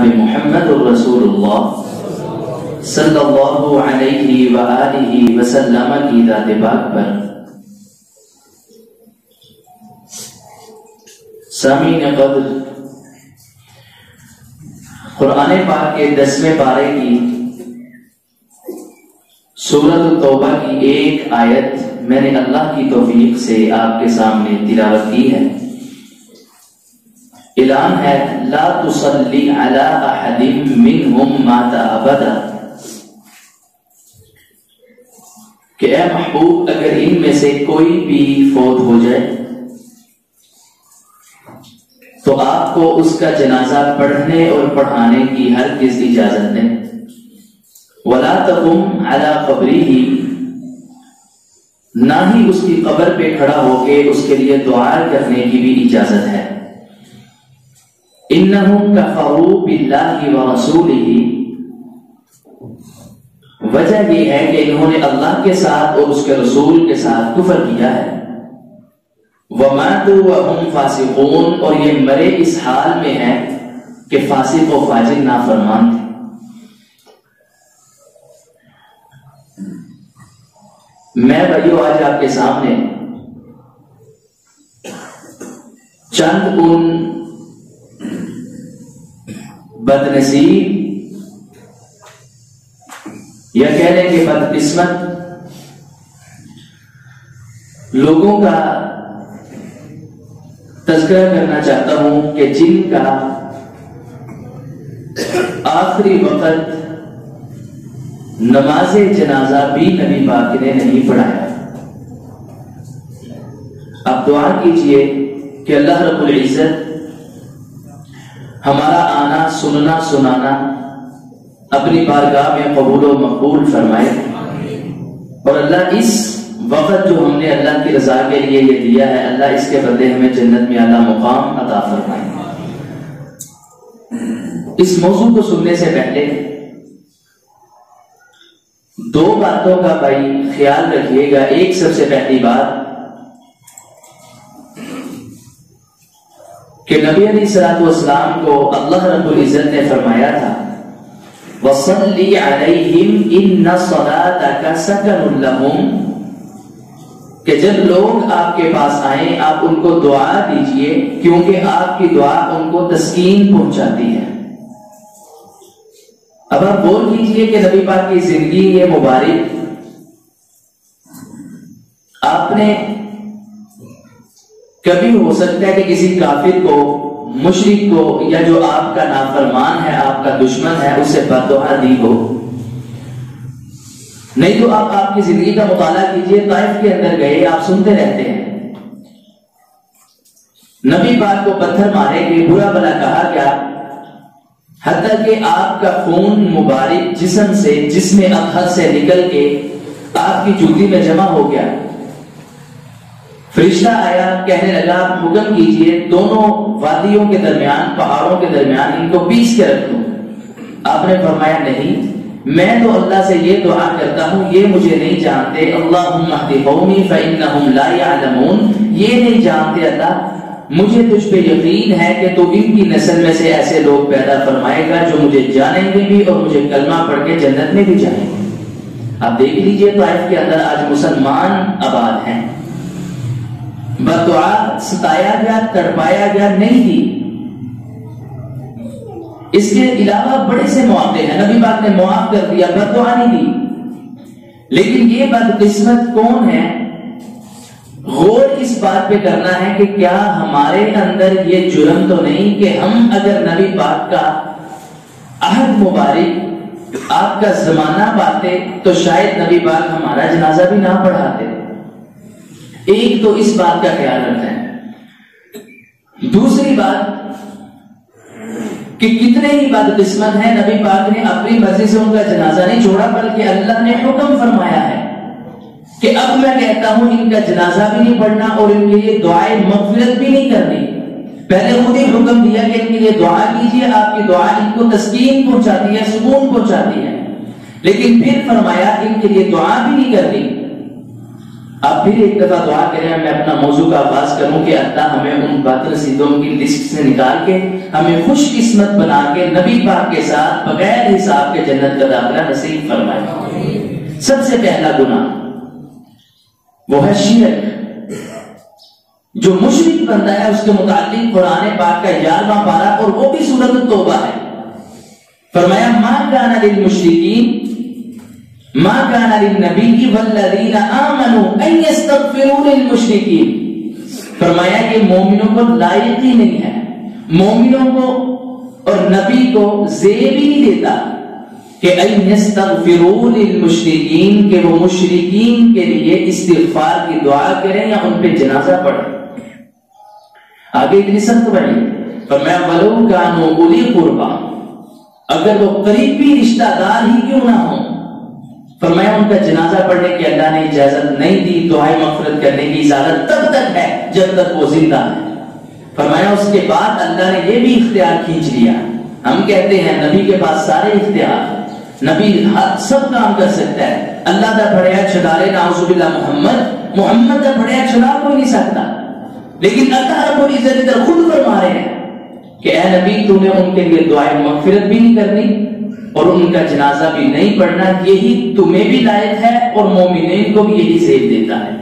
محمد رسول اللہ صلی اللہ علیہ وآلہ وسلم کی ذات پاک پر سامعین قدر، قرآن پاک کے 10ویں پارے کی سورۃ التوبہ کی ایک آیت میں نے اللہ کی توفیق سے آپ کے سامنے تلاوت کی ہے۔ اعلان ہے لا تصلی علی احد منہم مات ابدا، کہ اے محبوب اگر ان میں سے کوئی بھی فوت ہو جائے تو آپ کو اس کا جنازہ پڑھنے اور پڑھانے کی ہرگز اجازت نہیں۔ ولا تقم علی قبرہ، نہ ہی اس کی قبر پہ کھڑا ہو کے اس کے لیے دعا کرنے کی بھی اجازت ہے۔ انہم کفروا باللہ ورسولہ، وجہ یہ ہے کہ انہوں نے اللہ کے ساتھ اور اس کے رسول کے ساتھ کفر کیا ہے۔ وماتوا وہم فاسقون، اور یہ مرے اس حال میں ہے کہ فاسق و فاجر نافرمان تھے۔ میں بھائیو آج آپ کے سامنے چند ان بدنصیب یا کہہ لیں کہ بدقسمت لوگوں کا تذکرہ کرنا چاہتا ہوں کہ جن کا آخری وقت نماز جنازہ بھی نبی پاک نے نہیں پڑھایا۔ اب دعا کیجئے کہ اللہ رب العزت ہمارا آنا سننا سنانا اپنی بارگاہ میں قبول و مقبول فرمائے، اور اللہ اس وقت جو ہم نے اللہ کی رضا کے لیے یہ دیا ہے، اللہ اس کے بدلے ہمیں جنت میں اعلیٰ مقام عطا فرمائے۔ اس موضوع کو سننے سے پہلے دو باتوں کا بھائی خیال رکھیے گا۔ ایک سب سے پہلی بات کہ نبی علیہ الصلوۃ والسلام کو اللہ رب العزت نے فرمایا تھا وَصَلِّ عَلَيْهِمْ إِنَّ صَلَاتَكَ سَكَنٌ لَهُمْ، کہ جب لوگ آپ کے پاس آئیں آپ ان کو دعا دیجئے، کیونکہ آپ کی دعا ان کو تسکین پہنچاتی ہے۔ اب آپ غور کیجئے کہ نبی پاک کی زندگی یہ مبارک آپ نے کبھی ہو سکتا ہے کہ کسی کافر کو، مشرک کو، یا جو آپ کا نافرمان ہے، آپ کا دشمن ہے، اسے بد دعا دی ہو؟ نہیں تو آپ کی زندگی کا مطالعہ کیجئے۔ طائف کے اندر گئے، آپ سنتے رہتے ہیں نبی پاک کو پتھر مارے گئے، برا بلا کہا گیا، حتیٰ کہ آپ کا خون مبارک جسم سے، جسم اطہر سے نکل کے آپ کی جوتی میں جمع ہو گیا۔ فرشتہ آیا، کہنے لگا حکم کیجئے دونوں وادیوں کے درمیان، پہاڑوں کے درمیان ان کو پیس کے رکھ دو۔ آپ نے فرمایا نہیں، میں تو اللہ سے یہ دعا کرتا ہوں، یہ مجھے نہیں جانتے، اللہم اہد قومی فإنہم لا یعلمون، یہ نہیں جانتے اللہ، مجھے تجھ پہ یقین ہے کہ تو ان کی نسل میں سے ایسے لوگ پیدا فرمائے گا جو مجھے جانیں گے بھی اور مجھے کلمہ پڑھ کے جنت میں بھی جائیں گے۔ آپ دیکھ لیجئے طائف کے اندر آج مسلمان آباد ہیں، بددعا ستایا گیا، تڑپایا گیا نہیں دی۔ اس کے علاوہ بڑے سے مواقع ہیں، نبی پاک نے معاف کر دیا، بددعا نہیں دی۔ لیکن یہ بدقسمت کون ہے؟ غور اس بات پہ کرنا ہے کہ کیا ہمارے اندر یہ جرم تو نہیں کہ ہم اگر نبی پاک کا عہد مبارک، آپ کا زمانہ پاتے تو شاید نبی پاک ہمارا جنازہ بھی نہ پڑھاتے۔ ایک تو اس بات کا خیال رکھنا ہے۔ دوسری بات کہ کتنے ہی بدقسمت ہیں، نبی پاک نے اپنی مرضی سے ان کا جنازہ نہیں چھوڑا، بلکہ اللہ نے حکم فرمایا ہے کہ اب میں کہتا ہوں ان کا جنازہ بھی نہیں پڑھنا اور ان کے لیے دعائیں مغفرت بھی نہیں کرنی۔ پہلے خود ہی حکم دیا کہ ان کے لیے دعا کیجیے، آپ کی دعا ان کو تسکین پہنچاتی ہے، سکون پہنچاتی ہے، لیکن پھر فرمایا ان کے لیے دعا بھی نہیں کرنی۔ آپ پھر ایک دفعہ دعا کریں. میں اپنا موضوع کا آغاز کروں کہ اللہ ہمیں ان بد نصیبوں کی لسٹ سے نکال کے ہمیں خوش قسمت بنا کے نبی پاک کے ساتھ بغیر حساب کے جنت کا داخلہ نصیب فرمائے. سب سے پہلا گناہ وہ ہے شرک. جو مشرک بندہ ہے اس کے متعلق قرآن پاک کا 11واں پارہ اور وہ بھی سورۃ التوبہ ہے. فرمایا ما کان للمشرکین ما کان للنبی والذین آمنوا ان یستغفروا للمشرکین. فرمایا کہ مومنوں کو لائق ہی نہیں ہے, مومنوں کو اور نبی کو زیب ہی نہیں دیتا کہ ان یستغفروا للمشرکین, کہ وہ مشرکین کے لیے استغفار کی دعا کریں یا ان پہ جنازہ پڑھیں. آگے اتنی سخت بنی. فرمایا ولو کانوا اولی قربا, اگر وہ قریبی رشتہ دار ہی کیوں نہ ہوں. فرمایا ان کا جنازہ پڑھنے کی اللہ نے اجازت نہیں دی. دعائے مغفرت کرنے کی اجازت تب تک ہے جب تک وہ زندہ ہے. فرمایا اس کے بعد اللہ نے یہ بھی اختیار کھینچ لیا. ہم کہتے ہیں نبی کے پاس سارے اختیار, نبی سب کام کر سکتا ہے. اللہ کا پڑھیا چھڑا لے نعوذ باللہ, محمد کا پڑھیا چھڑا کوئی نہیں سکتا. لیکن اللہ رب العزت ادھر خود فرما رہے ہیں کہ اے نبی تو نے ان کے لیے دعائے مغفرت بھی نہیں کرنی اور ان کا جنازہ بھی نہیں پڑھنا. یہی تمہیں بھی لائق ہے اور مومنین کو بھی یہی زیب دیتا ہے.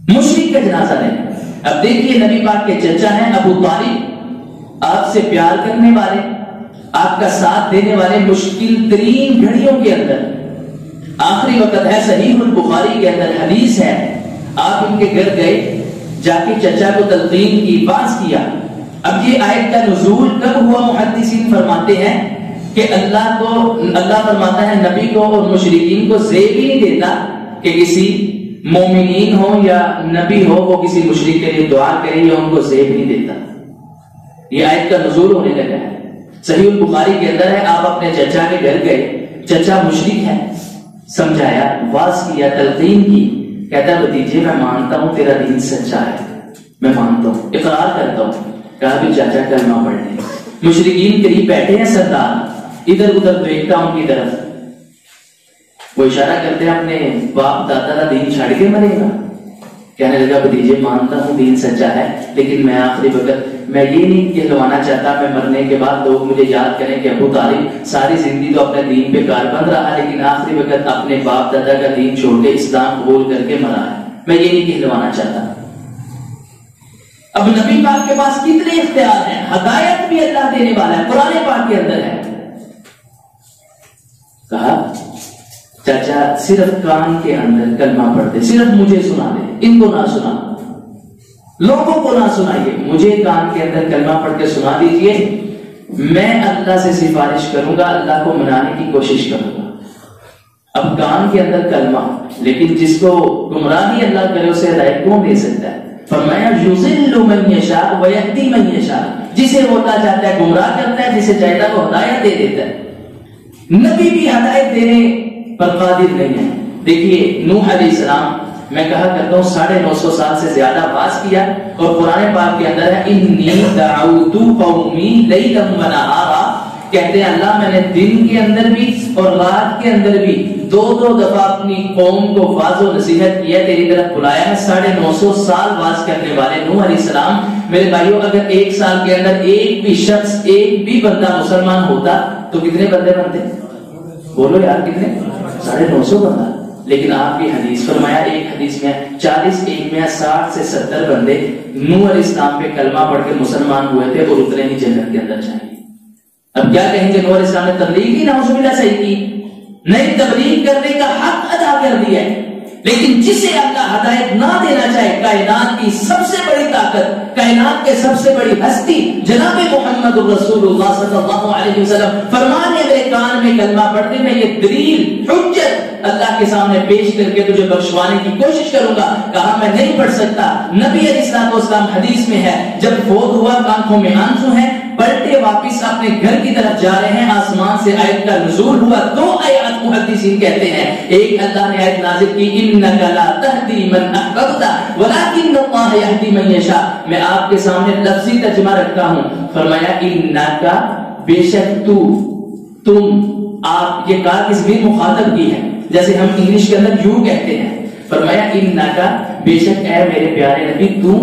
مشرک کا جنازہ نہیں. اب دیکھیے نبی پاک کے چچا ہیں ابو طالب, آپ سے پیار کرنے والے, آپ کا ساتھ دینے والے مشکل ترین گھڑیوں کے اندر. آخری وقت ہے, صحیح البخاری کے اندر حدیث ہے, آپ ان کے گھر گئے, جا کے چچا کو تلقین کی, باز کیا. اب یہ آیت کا نزول کب ہوا؟ محدثین فرماتے ہیں کہ اللہ فرماتا ہے نبی کو اور مشرکین کو زیب ہی نہیں دیتا کہ کسی مومنین ہو یا نبی ہو وہ کسی مشرک کے لیے دعا کرے, یا ان کو زیب نہیں دیتا. یہ آیت کا نزول ہونے لگا ہے. صحیح البخاری کے اندر ہے, آپ اپنے چچا کے گھر گئے, چچا مشرک ہے, سمجھایا, واز کیا, تلقین کی. کہتا ہے بھتیجے میں مانتا ہوں تیرا دین سچا ہے, میں مانتا ہوں, اقرار کرتا ہوں. کہا بھی چاچا کلمہ پڑھ لیں. مشرکین قریب بیٹھے ہیں سردار, ادھر ادھر دیکھتا ہوں کی طرف, وہ اشارہ کرتے ہیں اپنے باپ دادا کا دین چھاڑ کے مرے گا. کہنے لگا بھتیجے مانتا ہوں دین سچا ہے, لیکن میں آخری وقت میں یہ نہیں کہلوانا چاہتا میں مرنے کے بعد لوگ مجھے یاد کریں کہ ابو طالب ساری زندگی تو اپنے دین پہ کاربند رہا, لیکن آخری وقت اپنے باپ دادا کا دین چھوڑ کے اسلام قبول کر کے مرا ہے. میں یہ نہیں کہلوانا چاہتا. اب نبی پاک کے پاس کتنے اختیار ہیں, ہدایت بھی اللہ دینے والا ہے, قرآن پاک کے اندر ہے. کہا چاچا صرف کان کے اندر کلمہ پڑھتے, صرف مجھے سنا دے, ان کو نہ سنا, لوگوں کو نہ سنائیے, مجھے کان کے اندر کلمہ پڑھ کے سنا دیجئے. میں اللہ سے سفارش کروں گا, اللہ کو منانے کی کوشش کروں گا. اب کان کے اندر کلمہ, لیکن جس کو گمراہی اللہ کرے اسے ہدایت کون دے سکتا ہے؟ فرمایا یضل من یشاء ویہدی من یشاء, جسے وہ اللہ چاہتا ہے گمراہ کرتا ہے, جسے چاہتا ہے وہ ہدایت دے دیتا ہے. نبی بھی ہدایت دینے پر قادر نہیں ہے. دیکھیے نوح علیہ السلام, میں کہا کرتا ہوں 950 سال سے زیادہ باز کیا, اور قرآن پاک کے اندر ہے انی دعوت قومی لیلا ونہارا. کہتے ہیں اللہ میں نے دن کے اندر بھی اور رات کے اندر بھی 2 دفعہ اپنی قوم کو واضح و نصیحت کیا, تیری طرف بلایا ہے. 950 سال باز کرنے والے نوح علیہ السلام. میرے بھائیوں اگر 1 سال کے اندر ایک بھی شخص, ایک بھی بندہ مسلمان ہوتا تو کتنے بندے بنتے؟ بولو یار کتنے؟ 950 بندہ. لیکن آپ کی حدیث فرمایا, ایک حدیث میں 40, ایک میں 60 سے 70 بندے نوح علیہ السلام پہ کلمہ پڑھ کے مسلمان ہوئے تھے اور اتنے ہی جنت کے اندر جائیں. اب کیا کہیں گے, نوح علیہ السلام نے تبلیغ کی نعوذ باللہ صحیح کی نہیں, تبلیغ کرنے کا حق ادا کر دیا ہے. لیکن جسے اللہ ہدایت نہ دینا چاہے, کائنات کی سب سے بڑی طاقت, کائنات کے سب سے بڑی ہستی جناب محمد رسول اللہ صلی اللہ علیہ وسلم فرمانے میرے کان میں کلمہ پڑھتے میں یہ دلیل حجت اللہ کے سامنے پیش کر کے تجھے بخشوانے کی کوشش کروں گا. کہا میں نہیں پڑھ سکتا. نبی علیہ السلام حدیث میں ہے جب فوت ہوا آنکھوں میں آنسو ہیں, پلٹے واپس اپنے گھر کی طرف جا رہے ہیں, آسمان سے آیت کا نزول ہوا. 2 آیات محدثین کہتے ہیں, ایک اللہ نے آیت نازل کی انک لا تہدی من احببت ولکن اللہ یہدی من یشاء. میں آپ کے سامنے لفظی ترجمہ رکھتا ہوں. فرمایا انک, بے شک تو, تم, آپ, یہ کہا کس بھی مخاطب کی ہے. جیسے ہم انگلش کے اندر یو کہتے ہیں, فرمایا انکا بے شک اے میرے پیارے نبی تو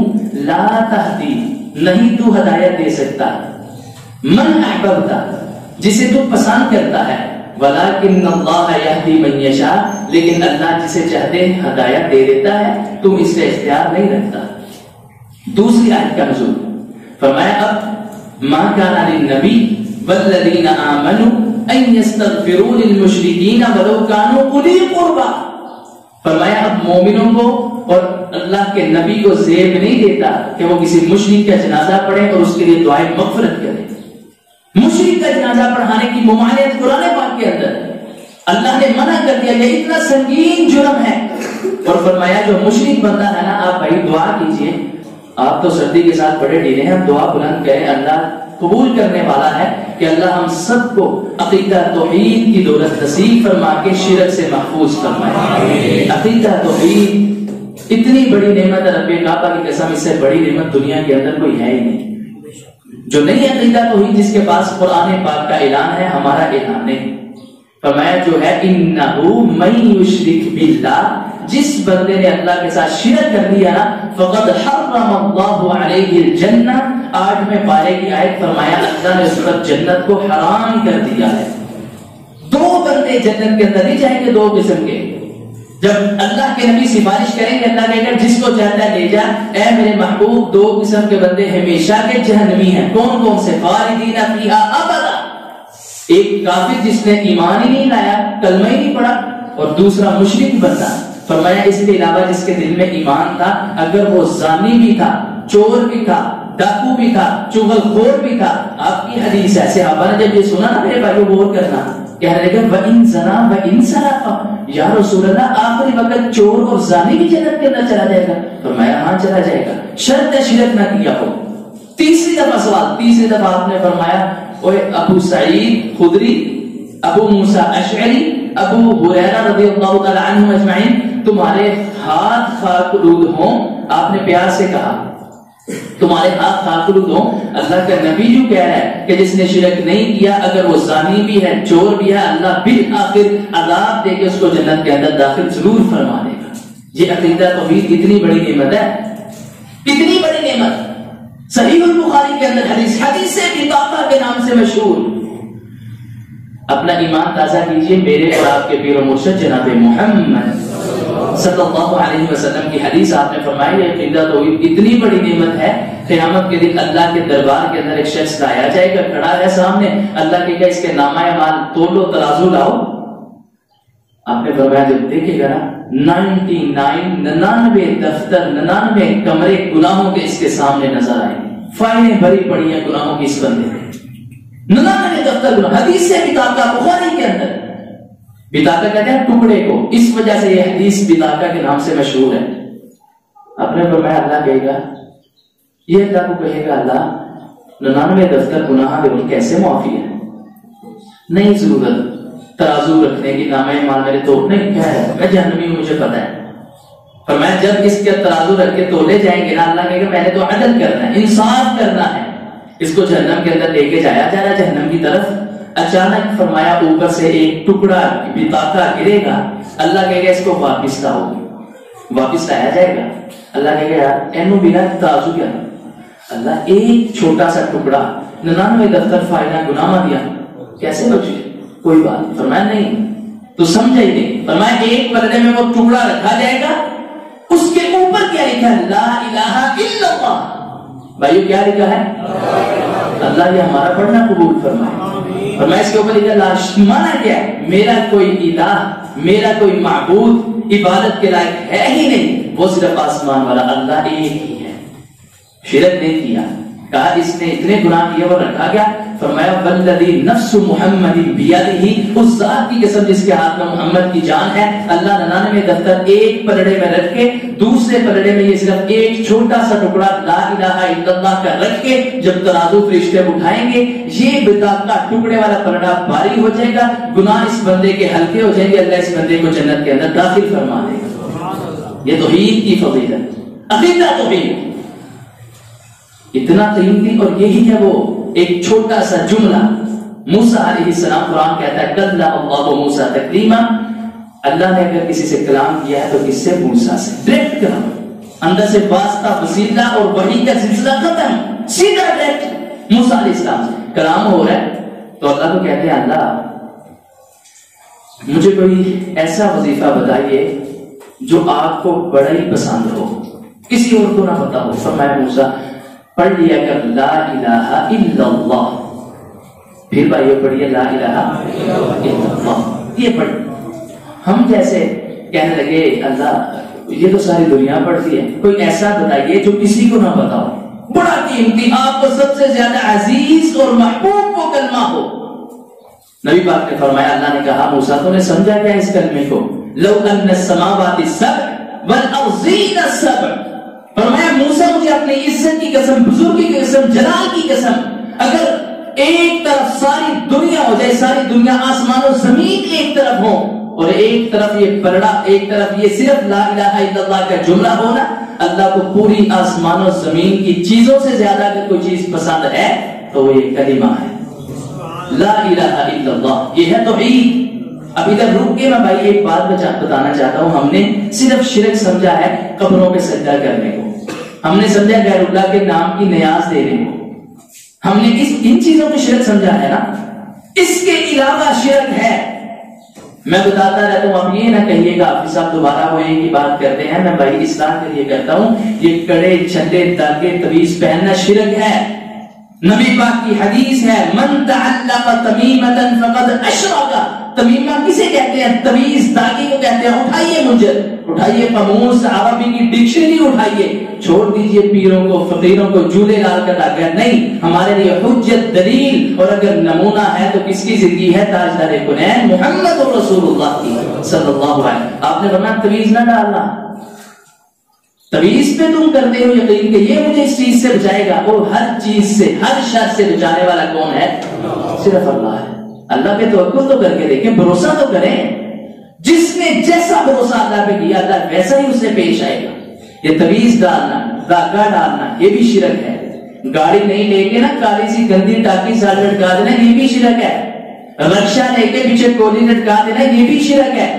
لا تہدی نہیں تو ہدایت دے سکتا من احببتا جسے تو پسند کرتا ہے ولیکن اللہ یہدی من یشاء لیکن اللہ جسے چاہتے ہدایت دے دیتا ہے تم اس سے اختیار نہیں رکھتا. دوسری آیت کا نزول فرمایا اب ما کان للنبی والذین آمنوا ان یستغفروا للمشرکین ولو کانوا اولی قربی. فرمایا اب مومنوں کو اور اللہ کے نبی کو زیب نہیں دیتا کہ وہ کسی مشرک کا جنازہ پڑھے اور اس کے لیے دعائے مغفرت کرے. مشرک کا جنازہ پڑھانے کی ممانعت قرآن پاک کے اندر اللہ نے منع کر دیا. یہ اتنا سنگین جرم ہے. اور فرمایا جو مشرک بندہ ہے نا آپ بھائی دعا کیجئے. آپ تو سردی کے ساتھ بڑے ڈھیلے ہیں, ہم دعا بلند کریں. اللہ قبول کرنے والا ہے کہ اللہ ہم سب کو عقیدہ توحید کی دولت نصیب فرما کے شرک سے محفوظ فرمائے. عقیدہ توحید اتنی بڑی نعمت ہے, رب کعبہ کی قسم اس سے بڑی نعمت دنیا کے اندر کوئی ہے ہی نہیں. جو نہیں عقیدہ توحید جس کے پاس قرآن پاک کا اعلان ہے, ہمارا اعلان نہیں. فرمایا جو ہے انہو من یشرک باللہ جس بندے نے اللہ کے ساتھ شرک کر دیا نا فقد حرم اللہ علیہ الجنہ 8ویں پارے کی آیت فرمایا اللہ نے اس پر جنت کو حرام کر دیا ہے. دو بندے جنت کے اندر نہیں جائیں گے, دو قسم کے. جب اللہ کے نبی سفارش کریں گے اللہ کہے گا جس کو چاہتا ہے لے جا. اے میرے محبوب دو قسم کے بندے ہمیشہ کے جہنمی ہیں. کون کون سے؟ خالدین فیہا ابدا. ایک کافر جس نے ایمان ہی نہیں لایا, کلمہ ہی نہیں پڑھا, اور دوسرا مشرک بندہ. فرمایا اس کے علاوہ جس کے دل میں ایمان تھا اگر وہ زانی بھی تھا, چور بھی تھا, ڈاکو بھی تھا, چغل خور بھی تھا. آپ کی حدیث ہے, صحابہ نے جب یہ سنا نا میرے بھائیو غور کرنا, کہہ رہے کہ وَإِن زَنَا وَإِن سَرَقَ یا رسول اللہ آخری وقت چور اور زانی بھی جنت کے اندر چلا جائے گا؟ فرمایا ہاں چلا جائے گا شرط شرک نہ کیا ہو. تیسری دفعہ سوال, تیسری دفعہ آپ نے فرمایا اوے ابو سعید خدری, ابو موسیٰ اشعری, ابو ہریرہ رضی اللہ تعالی عنہ اجمعین تمہارے ہاتھ خاکلود ہوں. آپ نے پیار سے کہا تمہارے ہاتھ خاکلود ہوں. اللہ کا نبی جو کہہ رہا ہے کہ جس نے شرک نہیں کیا اگر وہ زانی بھی ہے, چور بھی ہے, اللہ بالآخر عذاب دے کے اس کو جنت کے اندر داخل ضرور فرما دے گا. یہ عقیدہ توحید کتنی بڑی نعمت ہے, کتنی بڑی نعمت. صحیح البخاری کے اندر حدیث بطاقہ کے نام سے مشہور. اپنا ایمان تازہ کیجئے میرے اور آپ کے پیر و مرشد جناب محمد صلی اللہ علیہ وسلم کی حدیث. آپ نے فرمایا یہ عقیدہ توحید اتنی بڑی نعمت ہے, قیامت کے دن اللہ کے دربار کے اندر ایک شخص لایا جائے گا, کھڑا ہے سامنے, اللہ کہے گا اس کے نامہ اعمال تولو, ترازو لاؤ. آپ نے فرمایا جب دیکھے گا نا 99 دفتر 99 کمرے گناہوں کے اس کے سامنے نظر آئیں گے, فائلیں بھری پڑی ہیں گناہوں کی اس بندے میں, 99 دفتر گناہ. حدیث سے بطاقہ بخاری کے اندر بطاقہ کہتے ہیں ٹکڑے کو, اس وجہ سے یہ حدیث بطاقہ کے نام سے مشہور ہے. آپ نے فرمایا اللہ کہے گا, یہ اللہ کو کہے گا اللہ 99 دفتر گناہ دے ان کیسے معافی ہے, نہیں ضرورت ترازو رکھنے کی, نامہ اعمال میرے توڑنے کی, کیا ہے میں جہنمی ہوں مجھے پتا ہے. فرمایا جب اس کے ترازو رکھ کے تولے جائیں گے نا اللہ کہے گا میں نے تو عدل کرنا ہے, انصاف کرنا ہے. اس کو جہنم کے اندر لے کے جایا جا رہا ہے جہنم کی طرف. اچانک فرمایا اوپر سے ایک ٹکڑا بطاقہ گرے گا, اللہ کہے گا اس کو واپس لاؤ. واپس لایا جائے گا, اللہ کہے گا یار اینو بنا ترازو کیا, اللہ ایک چھوٹا سا ٹکڑا 99 دفتر فائلہ گناہ دیا کیسے بچے, کوئی بات. فرمایا نہیں تو سمجھا ہی نہیں. فرمایا ایک پردے میں وہ ٹکڑا رکھا جائے گا, اس کے اوپر کیا لکھا ہے لا الہ الا اللہ. بھائیو کیا لکھا ہے اللہ یہ ہمارا پڑھنا قبول فرمائے. فرمایا اس کے اوپر لکھا لا, مانا کیا ہے میرا کوئی الہ, میرا کوئی معبود عبادت کے لائق ہے ہی نہیں, وہ صرف آسمان والا اللہ ایک ہی ہے. شرک نہیں کیا, کہا اس نے اتنے گناہ کیے وہ رکھا گیا. فرمایا والذی نفس محمد بیدہ, اس ذات کی قسم جس کے ہاتھ میں محمد کی جان ہے, اللہ 99 دفتر ایک پلڑے میں رکھ کے دوسرے پلڑے میں یہ صرف ایک چھوٹا سا ٹکڑا لا الہ الا اللہ کا رکھ کے جب ترازو فرشتے اٹھائیں گے یہ بطاقہ ٹکڑے والا پلڑا بھاری ہو جائے گا, گناہ اس بندے کے ہلکے ہو جائیں گے, اللہ اس بندے کو جنت کے اندر داخل فرما دے گا. یہ توحید کی فضیلت, عقیدہ توحید اتنا قیمتی. اور یہی ہے وہ ایک چھوٹا سا جملہ موسیٰ علیہ السلام, قرآن کہتا ہے کلم اللہ موسیٰ تکلیما, اللہ نے اگر کسی سے کلام کیا ہے تو کس سے؟ موسیٰ سے، ڈائریکٹ کلام، اندر سے واسطہ وسیلہ اور وحی کا سلسلہ ختم، سیدھا ڈائریکٹ موسیٰ علیہ السلام سے کلام ہو رہا ہے۔ تو اللہ کو کہتے ہیں اللہ مجھے کوئی ایسا وظیفہ بتائیے جو آپ کو بڑا ہی پسند ہو، کسی اور کو نہ پتا ہو۔ فرمایا موسیٰ پڑھ لیا کر لا الہ الا اللہ، پھر بھائیو پڑھیے لا الہ الا اللہ، یہ پڑھ۔ ہم جیسے کہنے لگے اللہ یہ تو ساری دنیا پڑھتی ہے، کوئی ایسا بتائیے جو کسی کو نہ پتا ہو، بڑا قیمتی، آپ کو سب سے زیادہ عزیز اور محبوب وہ کلمہ ہو۔ نبی پاک نے فرمایا، اللہ نے کہا موسیٰ تو نے سمجھا کیا اس کلمے کو؟ لو ان السماوات السبع والارضین السبع، فرمایا موسیٰ مجھے اپنی عزت کی قسم، بزرگی کی قسم، جلال کی قسم، اگر ایک طرف ساری دنیا ہو جائے، ساری دنیا آسمان و زمین ایک طرف ہو اور ایک طرف یہ پرڑا، ایک طرف یہ صرف لا الہ الا اللہ کا جملہ ہونا، اللہ کو پوری آسمان و زمین کی چیزوں سے زیادہ اگر کوئی چیز پسند ہے تو وہ یہ کلمہ ہے لا الہ الا اللہ، یہ ہے توحید۔ اب ادھر رک کے میں بھائی ایک بات بتانا چاہتا ہوں، ہم نے صرف شرک سمجھا ہے قبروں پہ سجدہ کرنے کو، ہم نے سمجھا غیر اللہ کے نام کی نیاز دینے کو، ہم نے ان چیزوں کو شرک سمجھا ہے نا، اس کے علاوہ شرک ہے۔ میں بتاتا رہتا ہوں، اب یہ نہ کہیے گا حافظ صاحب دوبارہ وہ ایک ہی بات کرتے ہیں، میں بھائی اصلاح کے لیے کرتا ہوں، یہ کڑے چھلے داغے تعویذ پہننا شرک ہے۔ نبی پاک کی حدیث ہے من تعلق تمیمۃ فقد اشرک، تمیمہ کسے کہتے ہیں؟ تعویذ داغی کو کہتے ہیں۔ اٹھائیے منجر، اٹھائیے قاموس عربی کی ڈکشنری اٹھائیے، چھوڑ دیجئے پیروں کو فقیروں کو جولے ڈال کر آگے، نہیں، ہمارے لیے حجت دلیل اور اگر نمونہ ہے تو کس کی زندگی ہے؟ تاجدار کونین محمد رسول اللہ کی صلی اللہ علیہ وسلم۔ آپ نے فرمایا تعویذ نہ ڈالنا، تعویذ پہ تم کرتے ہو یقین کہ یہ مجھے اس چیز سے بچائے گا، اور ہر چیز سے، ہر شر سے بچانے والا کون ہے؟ صرف اللہ ہے۔ اللہ پہ توکل تو کر کے دیکھیں، بھروسہ تو کریں، جس نے جیسا بھروسہ اللہ پہ کیا اللہ ویسا ہی اس سے پیش آئے گا۔ یہ تعویذ ڈالنا، داغا ڈالنا، یہ بھی شرک ہے۔ گاڑی نہیں لے کے نا کالی سی گندی ٹاکی ساتھ لٹکا دینا، یہ بھی شرک ہے۔ رکشا لے کے پیچھے کولی لٹکا دینا، یہ بھی شرک ہے۔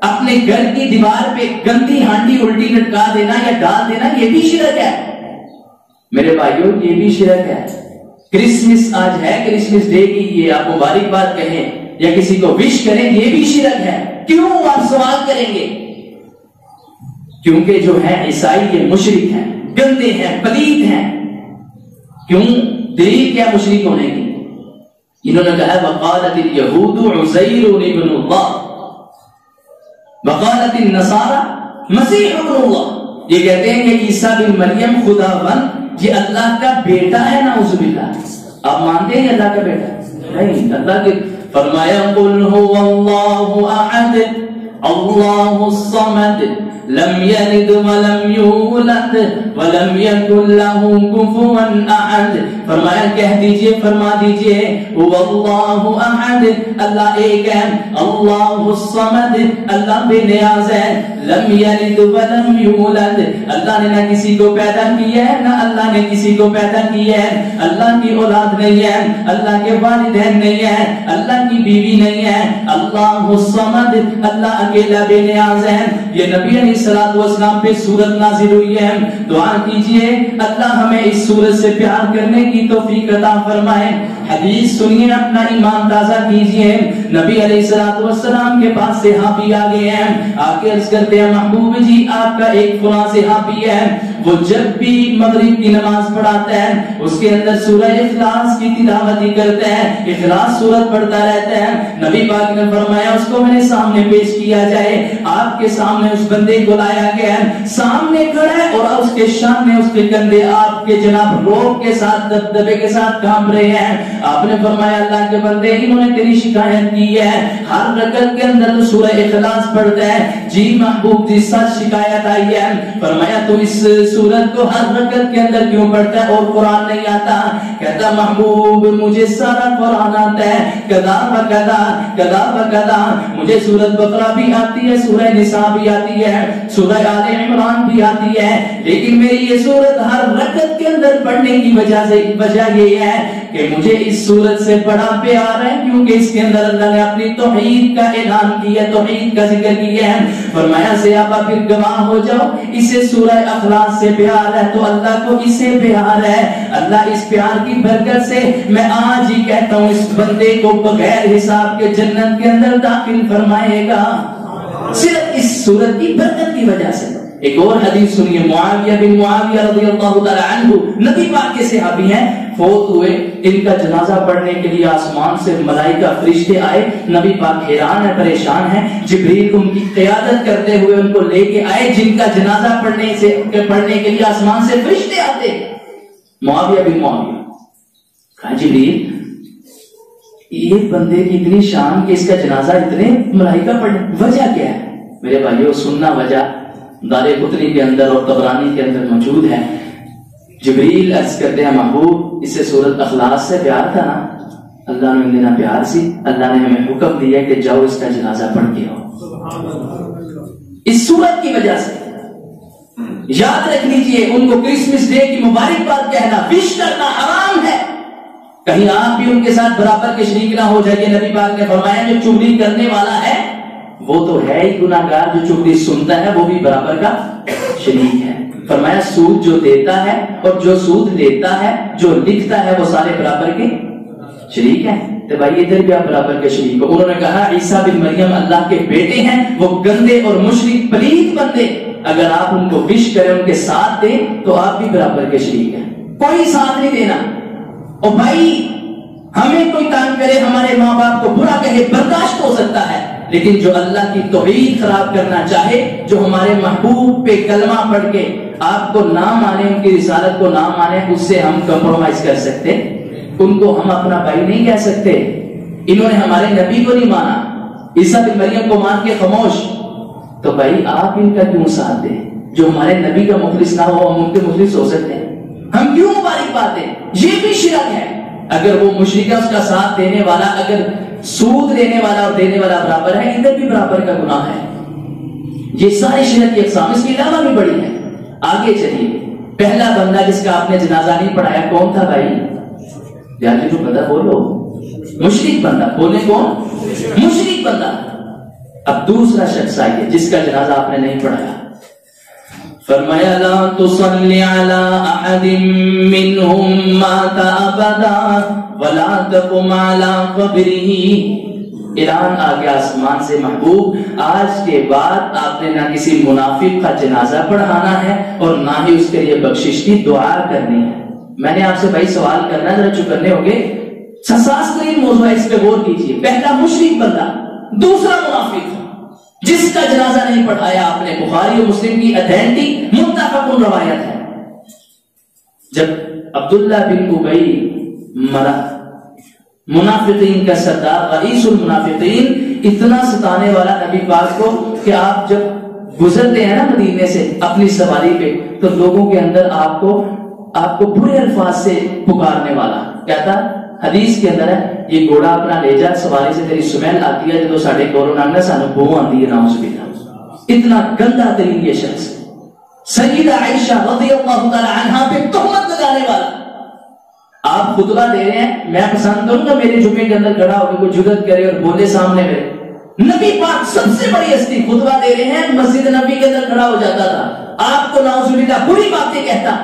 اپنے گھر کی دیوار پہ گندی ہانڈی الٹی لٹکا دینا یا ڈال دینا، یہ بھی شرک ہے۔ میرے بھائیوں یہ بھی شرک ہے۔ کرسمس آج ہے، کرسمس ڈے کی یہ آپ مبارکباد کہیں یا کسی کو وش کریں، یہ بھی شرک ہے۔ کیوں؟ آپ سوال کریں گے، کیونکہ جو ہے عیسائی یہ مشرک ہیں، گندے ہیں، پلید ہیں۔ کیوں؟ دلیل کیا مشرک ہونے کی؟ انہوں نے کہا وقالت اليہود عزیر ابن اللہ، وقالت النصارى مسیح ابن اللہ، یہ کہتے ہیں کہ عیسیٰ بن مریم خداوند، یہ اللہ کا بیٹا ہے، نعوذ باللہ۔ آپ مانتے ہیں اللہ کا بیٹا؟ نہیں، اللہ کے فرمایا قل هو اللہ احد اللہ الصمد لم یلد ولم یولد ولم یکن له کفوا احد، فرمایا کہہ دیجئے، فرما دیجئے هو اللہ احد، اللہ ایک ہے، اللہ الصمد، اللہ بے نیاز ہے، لم یلد ولم یولد، اللہ نے نہ کسی کو پیدا کیا ہے نہ اللہ نے کسی کو پیدا کیا ہے، اللہ کی اولاد نہیں ہے، اللہ کے والدین نہیں ہے، اللہ کی بیوی نہیں ہے، اللہ الصمد، اللہ اکیلا بے نیاز ہے۔ یہ نبی علیہ الصلوۃ والسلام پہ سورت نازل ہوئی ہے، دعا کیجئے اللہ ہمیں اس سورت سے پیار کرنے کی توفیق عطا فرمائے۔ حدیث سنیے، اپنا ایمان تازہ کیجئے۔ نبی علیہ الصلوۃ والسلام کے پاس صحابی آ گئے ہیں، آ کے عرض کرتے ہیں محبوب جی آپ کا ایک فلاں صحابی ہے، وہ جب بھی مغرب کی نماز پڑھاتا ہے اس کے اندر سورہ اخلاص کی تلاوت ہی کرتا ہے، اخلاص سورت پڑھتا رہتا ہے۔ نبی پاک نے فرمایا اس کو میرے سامنے پیش کیا جائے۔ آپ کے سامنے اس بندے کو لایا گیا، سامنے کھڑا ہے اور اس کے سامنے اس کے کندھے آپ کے جناب روب کے ساتھ دبدبے کے ساتھ کانپ رہے ہیں۔ آپ نے فرمایا اللہ کے بندے انہوں نے تیری شکایت کی ہے، ہر رکعت کے اندر تو سورہ اخلاص پڑھتا ہے۔ جی محبوب جی سچ شکایت آئی ہے۔ فرمایا تو اس سورت کو ہر رکعت کے اندر کیوں پڑھتا ہے اور قرآن نہیں آتا؟ کہتا محبوب مجھے سارا قرآن آتا ہے، کذا وکذا کذا وکذا، مجھے سورت بقرہ بھی آتی ہے، سورہ نساء بھی آتی ہے، سورہ آل عمران بھی آتی ہے، لیکن میری یہ سورت ہر رکعت کے اندر پڑھنے کی وجہ یہ ہے کہ مجھے اس سورت سے بڑا پیار ہے، کیونکہ اس کے اندر اللہ نے اپنی توحید کا اعلان کیا, توحید کا ذکر کیا ہے. فرمایا صحابہ پھر گواہ ہو جاؤ, اسے سورہ اخلاص سے پیار ہے تو اللہ کو اسے پیار ہے. اللہ اس پیار کی برکت سے میں آج ہی کہتا ہوں اس بندے کو بغیر حساب کے جنت کے اندر داخل فرمائے گا, صرف اس سورت کی برکت کی وجہ سے. ایک اور حدیث سنیے, معاویہ بن معاویہ رضی اللہ تعالی عنہ نبی پاک کے صحابی ہیں, فوت ہوئے. ان کا جنازہ پڑھنے کے لیے آسمان سے ملائکہ فرشتے آئے. نبی پاک حیران ہے, پریشان ہیں. جبریل ان کی قیادت کرتے ہوئے ان کو لے کے آئے, جن کا جنازہ پڑھنے کے لیے آسمان سے فرشتے آتے. معاویہ بن معاویہ کہا جبریل یہ بندے کی اتنی شان کہ اس کا جنازہ اتنے ملائکہ پڑھنے, وجہ کیا ہے؟ میرے بھائیو سننا وجہ دار قطنی کے اندر اور طبرانی کے اندر موجود ہے. جبریل عرض کرتے ہیں محبوب اسے سورت اخلاص سے پیار تھا نا, اللہ نے دینا پیار سی, اللہ نے ہمیں حکم دیا کہ جاؤ اس کا جنازہ پڑھ کے آؤ اس سورت کی وجہ سے. یاد رکھ لیجئے ان کو کرسمس ڈے کی مبارکباد کہنا, وش کرنا حرام ہے. کہیں آپ بھی ان کے ساتھ برابر کے شریک نہ ہو جائیے. نبی پاک نے فرمایا جو چغلی کرنے والا ہے وہ تو ہے ہی گناہ گار, جو چغلی سنتا ہے وہ بھی برابر کا شریک ہے. فرمایا سود جو دیتا ہے اور جو سود لیتا ہے, جو لکھتا ہے, وہ سارے برابر کے شریک ہیں. تو بھائی ادھر بھی آپ برابر کے شریک ہو. انہوں نے کہا عیسیٰ بن مریم اللہ کے بیٹے ہیں, وہ گندے اور مشرک پلید بندے, اگر آپ ان کو وش کریں ان کے ساتھ دیں تو آپ بھی برابر کے شریک ہیں. کوئی ساتھ نہیں دینا. اور بھائی ہمیں کوئی کام کرے, ہمارے ماں باپ کو برا کہے, برداشت ہو سکتا ہے, لیکن جو اللہ کی توحید خراب کرنا چاہے, جو ہمارے محبوب پہ کلمہ پڑھ کے آپ کو نہ مانے, ان کی رسالت کو نہ مانے, اس سے ہم کمپرومائز کر سکتے, ان کو ہم اپنا بھائی نہیں کہہ سکتے. انہوں نے ہمارے نبی کو نہیں مانا, عیسیٰ بن مریم کو مان کے خاموش, تو بھائی آپ ان کا کیوں ساتھ دیں؟ جو ہمارے نبی کا مخلص نہ ہو ہم ان کے مخلص ہو سکتے ہیں؟ ہم کیوں مبارکباد دیں؟ یہ بھی شرک ہے. اگر وہ مشرک ہے اس کا ساتھ دینے والا, اگر سود لینے والا اور دینے والا برابر ہے, ادھر بھی برابر کا گناہ ہے. یہ ساری شرک کی اقسام, اس کے علاوہ بھی بڑی ہے. آگے چلیے, پہلا بندہ جس کا آپ نے جنازہ نہیں پڑھایا کون تھا بھائی؟ یار جو بندہ بولو, مشرک بندہ. بولے کون؟ مشرک بندہ. اب دوسرا شخص آئیے جس کا جنازہ آپ نے نہیں پڑھایا. فرمایا لا تصلی علی احد منهم مات ابدا ولا تقم علی قبره. اعلان آ گیا آسمان سے, محبوب آج کے بعد آپ نے نہ کسی منافق کا جنازہ پڑھانا ہے اور نہ ہی اس کے لیے بخشش کی دعا کرنی ہے. میں نے آپ سے بھائی سوال کرنا ہے, ذرا چپ کرنے ہوگے. حساس ترین موضوع ہے, اس پہ غور کیجیے. پہلا مشرک بندہ, دوسرا منافق جس کا جنازہ نہیں پڑھایا آپ نے. بخاری اور مسلم کی اتھینٹک متفق روایت ہے. جب عبداللہ بن ابی مرا, منافقین کا سردار, رئیس المنافقین, اتنا ستانے والا نبی پاک کو کہ آپ جب گزرتے ہیں نا مدینے سے اپنی سواری پہ, تو لوگوں کے اندر آپ کو برے الفاظ سے پکارنے والا. کہتا حدیث کے اندر ہے یہ گھوڑا اپنا لے جا, سواری سے تیری سمیل آتی ہے جو ساڑھے کورونا نے سانو بو آتی ہے, ناؤز باللہ. اتنا گندا ترین یہ شخص, سیدہ عائشہ رضی اللہ تعالی عنہا پہ تہمت لگانے والا. آپ خطبہ دے رہے ہیں, میں پسند کروں گا میرے جمعے کے اندر کھڑا ہو کے کوئی جرات کرے اور بولے سامنے میرے. نبی پاک سب سے بڑی ہستی خطبہ دے رہے ہیں, مسجد نبی کے اندر کھڑا ہو جاتا تھا, آپ کو ناؤز باللہ بری باتیں کہتا.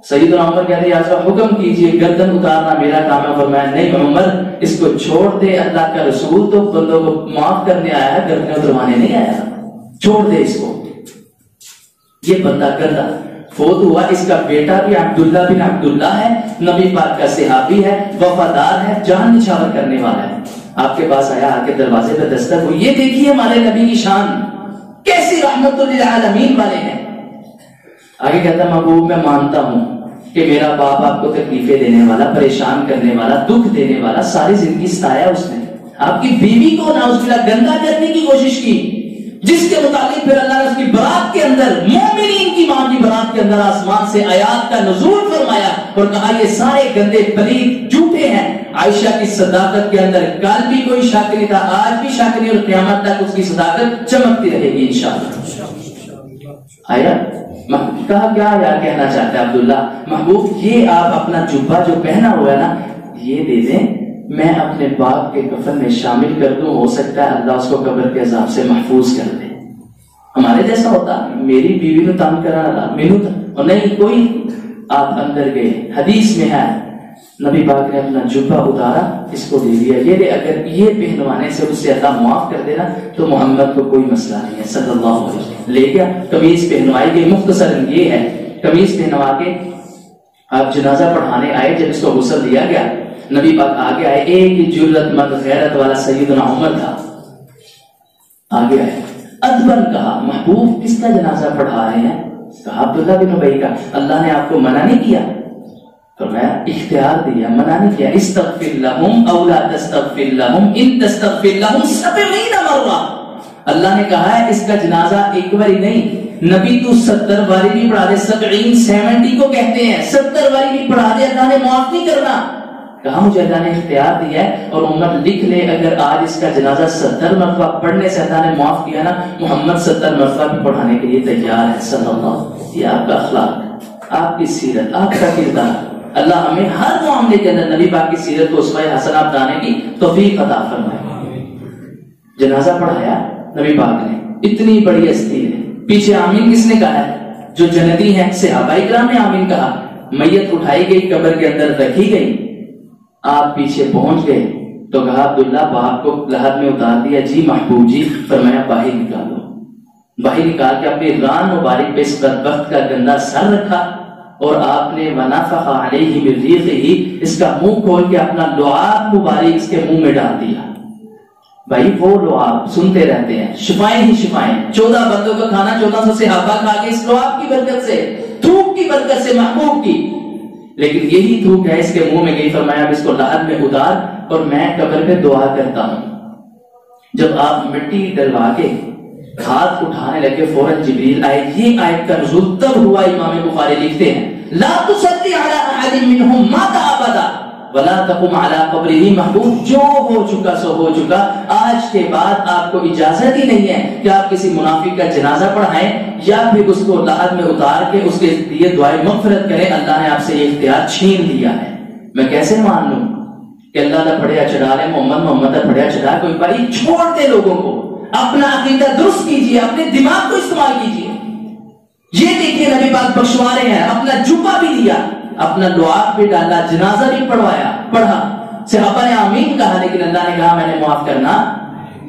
سیدنا عمر کہتے ہیں یا حکم کیجئے, گردن اتارنا میرا کام ہے. فرمایا نہیں عمر, اس کو چھوڑ دے, اللہ کا رسول تو بندوں کو معاف کرنے آیا ہے, گردن اتروانے نہیں آیا, چھوڑ دے اس کو. یہ بندہ گندا فوت ہوا. اس کا بیٹا بھی عبداللہ بن عبداللہ ہے, نبی پاک کا صحابی ہے, وفادار ہے, جان نچھاور کرنے والا ہے. آپ کے پاس آیا, آ کے دروازے پہ دستک ہوئی. یہ دیکھیے ہمارے نبی کی شان, کیسی رحمت للعالمین والے ہیں. آگے کہتا محبوب میں مانتا ہوں کہ میرا باپ آپ کو تکلیفیں دینے والا, پریشان کرنے والا, دکھ دینے والا, ساری زندگی ستایا اس نے. آپ کی بیوی کو نعوذ باللہ گندا کرنے کی کوشش کی, جس کے متعلق پھر اللہ نے اس کی برات کے اندر, مومنین کی ماں کی برات کے اندر آسمان سے آیات کا نزول فرمایا اور کہا یہ سارے گندے پلید جھوٹے ہیں. عائشہ کی صداقت کے اندر کل بھی کوئی شک نہیں تھا, آج بھی شک نہیں, اور قیامت تک اس کی صداقت چمکتی رہے گی انشاءاللہ. آیا کہا کیا یار کہنا چاہتا ہے عبداللہ؟ محبوب یہ آپ اپنا جبہ جو پہنا ہوا ہے نا, یہ دے دیں, میں اپنے باپ کے کفن میں شامل کر دوں، ہو سکتا ہے اللہ اس کو قبر کے عذاب سے محفوظ کر دے۔ ہمارے جیسا ہوتا، میری بیوی نے تنگ کرا مینو اور نہیں کوئی، آپ اندر گئے، حدیث میں ہے نبی پاک نے اپنا جبہ اتارا، اس کو دے دیا، یہ لے، اگر یہ پہنوانے سے اس سے اللہ معاف کر دینا تو محمد کو کوئی مسئلہ نہیں ہے صلی اللہ علیہ وسلم۔ لے گیا، قمیض پہنوائی گئی، مختصر یہ ہے، قمیض پہنوا کے آپ جنازہ پڑھانے آئے، جب اس کو غسل دیا گیا نبی پاک آگے آئے، ایک ہی جرت مند غیرت والا سیدنا عمر تھا، آگے آئے، ادبن کہا محبوب کس کا جنازہ پڑھا رہے ہیں؟ کہا عبداللہ بن ابی کا۔ اللہ نے آپ کو منع نہیں کیا؟ فرمایا اختیار دیا، منع نہیں کیا، استغفر لهم او لا تستغفر لهم ان تستغفر لهم 70 مرہ۔ اللہ نے کہا ہے اس کا جنازہ ایک باری نہیں، نبی تو 70 باری بھی پڑھا دے، 70 کو کہتے ہیں، 70 باری بھی پڑھا دے، اللہ نے معاف نہیں کرنا۔ کہا مجھے اللہ نے اختیار دیا ہے، اور امت لکھ لے اگر آج اس کا جنازہ 70 مرتبہ پڑھنے سے اللہ نے معاف کیا نا، محمد 70 مرتبہ بھی پڑھانے کے لیے تیار ہے صلی اللہ علیہ وسلم۔ یہ آپ کا اخلاق، آپ کی سیرت، آپ کا کردار، اللہ ہمیں ہر معاملے کے اندر نبی پاک کی سیرت کو اسوہ حسنہ بتانے کی توفیق عطا فرمائے۔ جنازہ پڑھایا نبی پاک نے، اتنی بڑی ہستی ہے، پیچھے آمین کس نے کہا ہے؟ جو جنتی ہیں، صحابہ کرام نے آمین کہا، میت اٹھائی گئی، قبر کے اندر رکھی گئی، آپ پیچھے پہنچ گئے تو کہا عبداللہ باپ کو لحد میں اتار دیا، جی محبوب جی، فرمایا باہر نکالو، باہر نکال کے اپنے ران مبارک پہ اس بدبخت کا گندا سر رکھا، اور آپ نے وَنَفَخَ عَلَيْهِ بِالرِّيقِ اس کا منہ کھول کے اپنا لعاب مبارک اس کے منہ میں ڈال دیا۔ بھائی وہ لعاب سنتے رہتے ہیں، شفائیں ہی شفائیں، 14 بندوں کا کھانا 1400 صحابہ کھا کے اس لعاب کی برکت سے، تھوک کی برکت سے، محبوب کی، لیکن یہی تھوک ہے اس کے منہ میں گئی، فرمایا اب اس کو لحد میں اتار اور میں قبر پہ دعا کرتا ہوں۔ جب آپ مٹی ڈلوا کے ہاتھ اٹھانے لگے فوراً جبریل آئے، یہ آیت کا نزول تب ہوا، امام بخاری لکھتے ہیں لا تصلی علی احد منہم مات ابدا ولا تقم علی قبرہ، محبوب جو ہو چکا سو ہو چکا، آج کے بعد آپ کو اجازت ہی نہیں ہے کہ آپ کسی منافق کا جنازہ پڑھائیں یا پھر اس کو لحد میں اتار کے اس کے لیے دعائے مغفرت کریں، اللہ نے آپ سے یہ اختیار چھین لیا ہے۔ میں کیسے مان لوں کہ اللہ دا پڑھیا چڑھا لے، محمد دا پڑھیا چڑھا، کوئی بھائی چھوڑ دے لوگوں کو، اپنا عقیدہ درست کیجئے، اپنے دماغ کو استعمال کیجئے۔ یہ دیکھیے نبی پاک بخشوا رہے ہیں، اپنا جبہ بھی دیا، اپنا لعاب بھی ڈالا، جنازہ بھی پڑھوایا، پڑھا، صحابہ نے آمین کہا، لیکن اللہ نے کہا میں نے معاف کرنا۔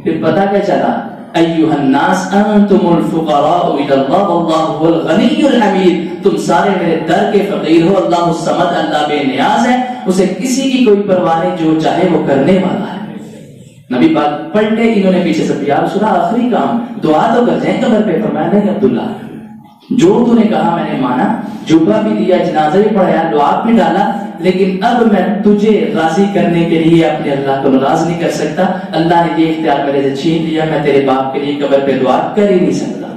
پھر پتہ کیا چلا، ایھا الناس انتم الفقراء الی اللہ واللہ هو الغنی الحمید، تم سارے میرے در کے فقیر ہو، اللہ الصمد، اللہ بے نیاز ہے، اسے کسی کی کوئی پرواہ نہیں، جو چاہے وہ کرنے والا ہے۔ نبی پاک پلٹے، انہوں نے پیچھے سے یا رسول اللہ آخری کام دعا تو کر جائیں قبر پہ، فرمایا نہیں عبداللہ جو تو نے کہا میں نے مانا، جبہ بھی دیا، جنازہ بھی پڑھایا، لعاب بھی ڈالا، لیکن اب میں تجھے راضی کرنے کے لیے اپنے اللہ کو ناراض نہیں کر سکتا، اللہ نے یہ اختیار میرے سے چھین لیا، میں تیرے باپ کے لیے قبر پہ دعا کر ہی نہیں سکتا۔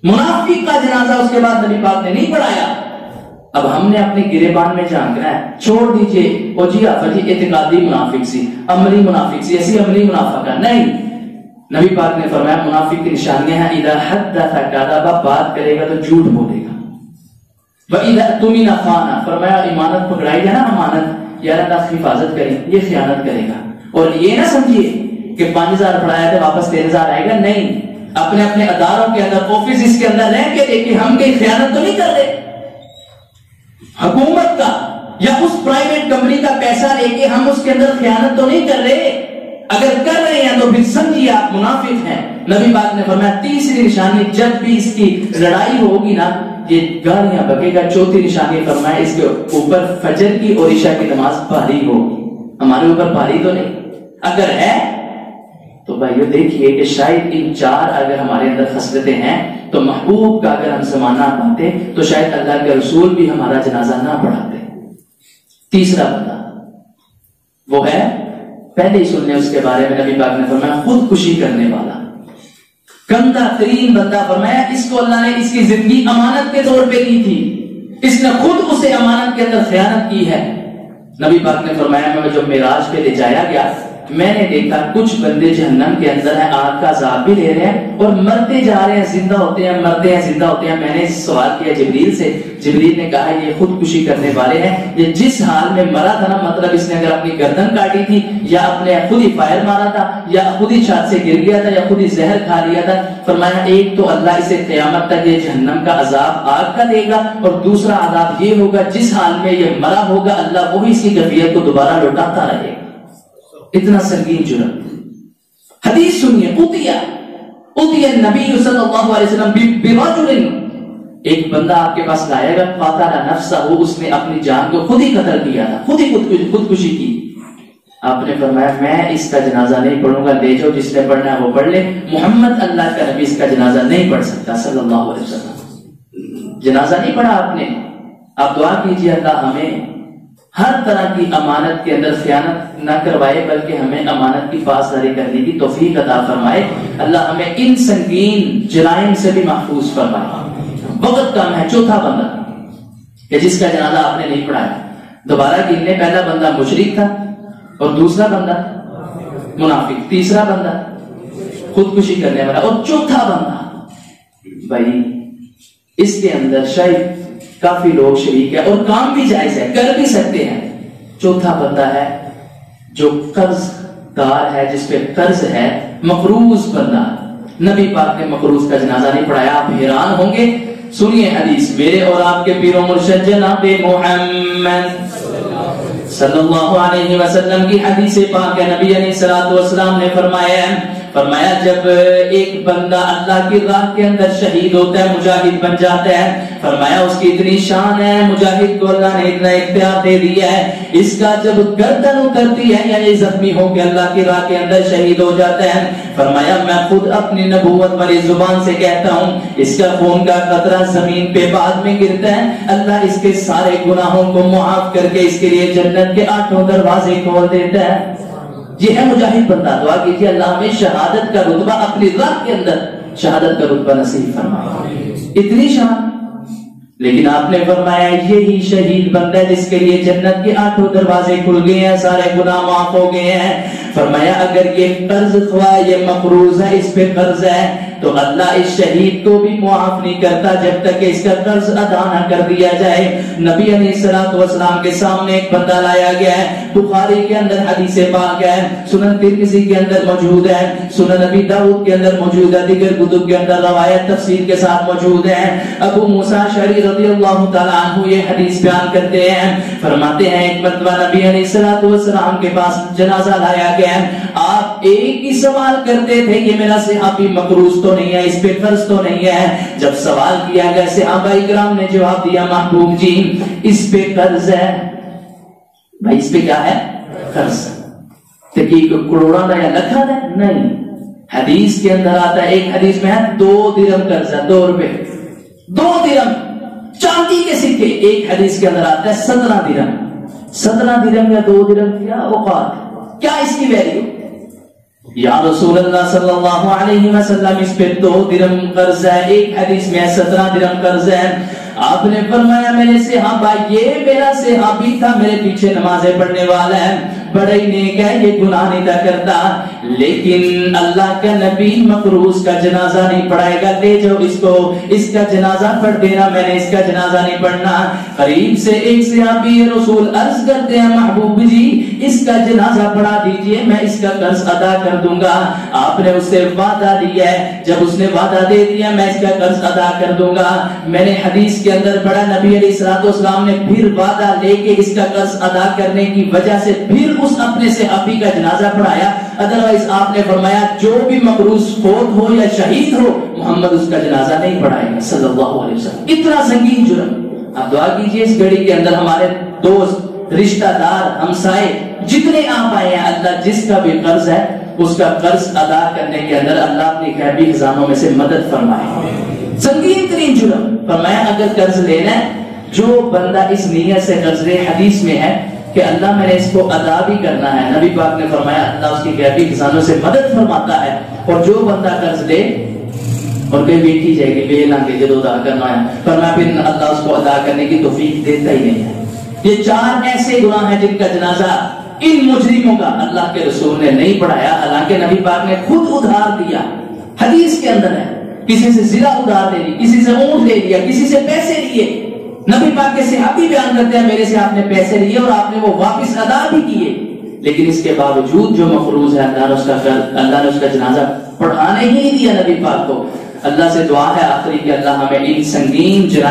منافق کا جنازہ اس کے بعد نبی پاک نے نہیں پڑھایا۔ اب ہم نے اپنے گریبان میں جھانکنا ہے، چھوڑ دیجئے او جی آفا جی اعتقادی منافق سی، عملی منافق سی، ایسی عملی منافقہ نہیں۔ نبی پاک نے فرمایا منافق کی نشانیاں ہیں، اذا حدث کذب، بات کرے گا تو جھوٹ بولے گا، واذا اؤتمن خان، فرمایا امانت پکڑائی جائے نا، امانت یا اللہ کی حفاظت کریں، یہ خیانت کرے گا۔ اور یہ نہ سمجھیے کہ 5000 پڑھایا تھا واپس 3000 آئے گا، نہیں، اپنے اپنے اداروں کے اندر، آفس کے اندر رہ کے دیکھیں ہم کہیں خیانت تو نہیں کر رہے، حکومت کا یا اس پرائیویٹ کمپنی کا پیسہ لے کے ہم اس کے اندر خیانت تو نہیں کر رہے، اگر کر رہے ہیں تو پھر سمجھیے آپ منافق ہیں۔ نبی پاک نے فرمایا تیسری نشانی، جب بھی اس کی لڑائی ہوگی نا یہ گالیاں بکے گا۔ چوتھی نشانی فرمایا اس کے اوپر فجر کی اور عشاء کی نماز بھاری ہوگی، ہمارے اوپر بھاری تو نہیں، اگر ہے تو بھائیو دیکھیے کہ شاید ان 4 اگر ہمارے اندر خصلتیں ہیں تو محبوب کا اگر ہم سے ماننا پاتے تو شاید اللہ کے رسول بھی ہمارا جنازہ نہ پڑھاتے۔ تیسرا بندہ وہ ہے، پہلے ہی سن لیں اس کے بارے میں، نبی پاک نے فرمایا خودکشی کرنے والا، گندا ترین بندہ، فرمایا اس کو اللہ نے اس کی زندگی امانت کے طور پہ دی تھی، اس نے خود اسے امانت کے اندر خیانت کی ہے۔ نبی پاک نے فرمایا میں جب معراج پہ لے جایا گیا میں نے دیکھا کچھ بندے جہنم کے اندر ہیں، آگ کا عذاب بھی لے رہے ہیں اور مرتے جا رہے ہیں، زندہ ہوتے ہیں، مرتے ہیں، زندہ ہوتے ہیں۔ میں نے سوال کیا جبریل سے، جبریل نے کہا یہ خودکشی کرنے والے ہیں، یہ جس حال میں مرا تھا نا، مطلب اس نے اگر اپنی گردن کاٹی تھی یا اپنے خود ہی فائر مارا تھا یا خود ہی چھت سے گر گیا تھا یا خود ہی زہر کھا لیا تھا۔ فرمایا ایک تو اللہ اسے قیامت تک یہ جہنم کا عذاب آگ کا دے گا، اور دوسرا عذاب یہ ہوگا جس حال میں یہ مرا ہوگا اللہ وہی اس کی کیفیت کو دوبارہ لوٹاتا رہے گا۔ اتنا سنگین جرم۔ حدیث سنیے، اُتِیَ النبی صلی اللہ علیہ وسلم برجل، ایک بندہ آپ کے پاس لائے گا، قاتل نفسہ، اس نے اپنی جان کو خود ہی قتل کیا تھا، خود ہی خودکشی کی۔ آپ نے فرمایا میں اس کا جنازہ نہیں پڑھوں گا، لے جاؤ جس نے پڑھنا ہے وہ پڑھ لے، محمد اللہ کا نبی اس کا جنازہ نہیں پڑھ سکتا صلی اللہ علیہ وسلم۔ جنازہ نہیں پڑھا آپ نے، آپ دعا کیجیے اللہ ہمیں ہر طرح کی امانت کے اندر خیانت نہ کروائے، بلکہ ہمیں امانت کی پاسداری کرنے کی توفیق عطا فرمائے۔ اللہ ہمیں ان سنگین جرائم سے بھی محفوظ فرمائے۔ وقت کم ہے۔ چوتھا بندہ کہ جس کا جنازہ آپ نے نہیں پڑھایا، دوبارہ گننے، پہلا بندہ مشرک تھا اور دوسرا بندہ منافق، تیسرا بندہ خودکشی کرنے والا اور چوتھا بندہ بھائی اس کے اندر شاید کافی لوگ شریک ہے اور کام بھی جائز ہے، کر بھی سکتے ہیں۔ چوتھا بندہ ہے جو قرض دار ہے، جس پہ قرض ہے، مقروض بندہ۔ نبی پاک نے مقروض کا جنازہ نہیں پڑھایا۔ آپ حیران ہوں گے، سنیے حدیث، میرے اور آپ کے پیر و مرشد جناب محمد صلی اللہ علیہ وسلم کی حدیث پاک ہے۔ نبی علیہ الصلوۃ والسلام نے فرمایا جب ایک بندہ اللہ کی راہ کے اندر شہید ہوتا ہے، مجاہد بن جاتا ہے، فرمایا اس کی اتنی شان ہے، مجاہد کو اللہ نے اتنا اختیار دے دیا ہے، اس کا جب گردن اترتی ہے یعنی زخمی ہو کے اللہ کی راہ کے اندر شہید ہو جاتا ہے، فرمایا میں خود اپنی نبوت والی زبان سے کہتا ہوں اس کا خون کا قطرہ زمین پہ بعد میں گرتا ہے، اللہ اس کے سارے گناہوں کو معاف کر کے اس کے لیے جنت کے 8 دروازے کھول دیتا ہے۔ یہ ہے مجاہد بندہ۔ دعا کیجیے اللہ ہمیں شہادت کا رتبہ اپنی راہ کے اندر شہادت کا رتبہ نصیب فرمائے۔ اتنی شان، لیکن آپ نے فرمایا یہی شہید بندہ ہے جس کے لیے جنت کے 8 دروازے کھل گئے ہیں، سارے گناہ معاف ہو گئے ہیں۔ فرمایا اگر یہ قرض خواہ، یہ مقروض ہے، اس پہ قرض ہے، تو اللہ اس شہید کو بھی معاف نہیں کرتا جب تک کہ اس کا قرض ادا نہ کر دیا جائے۔ نبی علیہ الصلوۃ والسلام کے سامنے ایک بندہ لایا گیا ہے، بخاری کے اندر حدیث پاک ہے، سنن ترمذی کے اندر موجود ہے، سنن نبی داؤد کے اندر موجود ہے، دیگر کتب کے اندر روایت تفسیر کے ساتھ موجود ہے۔ ابو موسیٰ اشعری رضی اللہ تعالیٰ عنہ یہ حدیث بیان کرتے ہیں، فرماتے ہیں ایک مرتبہ نبی علیہ الصلوۃ والسلام کے پاس جنازہ لایا گیا، آپ ایک ہی سوال کرتے تھے کہ میرا صحابی مقروض تو نہیں ہے، اس پہ قرض تو نہیں ہے؟ جب سوال کیا گیا صحابہ کرام نے جواب دیا محبوب جی اس پہ قرض ہے۔ بھائی اس پہ کیا ہے؟ قرض۔ کروڑا دا یا لکھا دا؟ نہیں، حدیث کے اندر آتا ہے، ایک حدیث میں ہے 2 درہم قرض ہے، 2 روپے، 2 درہم چاندی کے سکے۔ ایک حدیث کے اندر آتا ہے 17 درہم، 17 درہم یا 2 درہم، کیا اوقات، کیا اس کی ویلیو؟ یا رسول اللہ صلی اللہ علیہ وسلم اس پہ 2 درہم قرض ہے، ایک حدیث میں 17 درہم قرض ہے۔ آپ نے فرمایا میرے صحابہ، یہ میرا صحابی تھا، میرے پیچھے نمازیں پڑھنے والا ہے، بڑا ہی نیک ہے، یہ گناہ نہیں تھا کرتا، لیکن اللہ کا نبی مقروض کا جنازہ نہیں پڑھائے گا، لے جاؤ اس کو، اس کا جنازہ پڑھ دینا، میں نے اس کا جنازہ نہیں پڑھنا۔ قریب سے ایک صحابی رسول عرض کرتے ہیں محبوب جی اس کا جنازہ پڑھا دیجئے، میں اس کا قرض ادا کر دوں گا۔ آپ نے اس سے وعدہ دیا ہے، جب اس نے وعدہ دے دیا میں اس کا قرض ادا کر دوں گا، میں نے حدیث کے اندر پڑھا نبی علیہ الصلوۃ والسلام نے پھر وعدہ لے کے اس کا قرض ادا کرنے کی وجہ سے پھر اس اپنے صحابی کا جنازہ پڑھایا۔ ادروائز آپ نے فرمایا جو بھی مقروض فوت ہو یا شہید ہو محمد اس کا جنازہ نہیں پڑھائے گا صلی اللہ علیہ وسلم۔ اتنا سنگین جرم۔ آپ دعا کیجئے اس گھڑی کے اندر ہمارے دوست، رشتہ دار، ہمسائے جتنے آپ آئے ہیں، اللہ جس کا بھی قرض ہے اس کا قرض ادا کرنے کے اندر اللہ اپنی غیبی خزانوں میں سے مدد فرمائے۔ سنگین ترین جرم۔ فرمایا اگر قرض لینا ہے، جو بندہ اس نیت سے قرض لے، حدیث میں ہے کہ اللہ میں نے اس کو ادا بھی کرنا ہے، نبی پاک نے فرمایا اللہ اس کی غیبی خزانوں سے مدد فرماتا ہے، اور جو بندہ قرض لے اور کوئی بیٹھی جائے گی بے لانگے جدو ادا کرنا ہے، فرمایا پھر اللہ اس کو ادا کرنے کی توفیق دیتا ہی نہیں ہے۔ یہ 4 ایسے گناہ ہیں جن کا جنازہ ان مجرموں کا اللہ کے رسول نے نہیں پڑھایا، حالانکہ نبی پاک نے خود ادھار دیا، حدیث کے اندر ہے، کسی سے زرہ ادھار دے دی، کسی سے اونٹ لے لیا، کسی سے پیسے لیے، نبی پاک کے صحابی بیان کرتے ہیں میرے سے آپ نے پیسے لیے اور آپ نے وہ واپس ادا بھی کیے، لیکن اس کے باوجود جو مفروض ہے اللہ نے اس کا جنازہ پڑھانے ہی نہیں دیا نبی پاک کو۔ اللہ سے دعا ہے آخری کہ اللہ ہمیں ان سنگین جرائم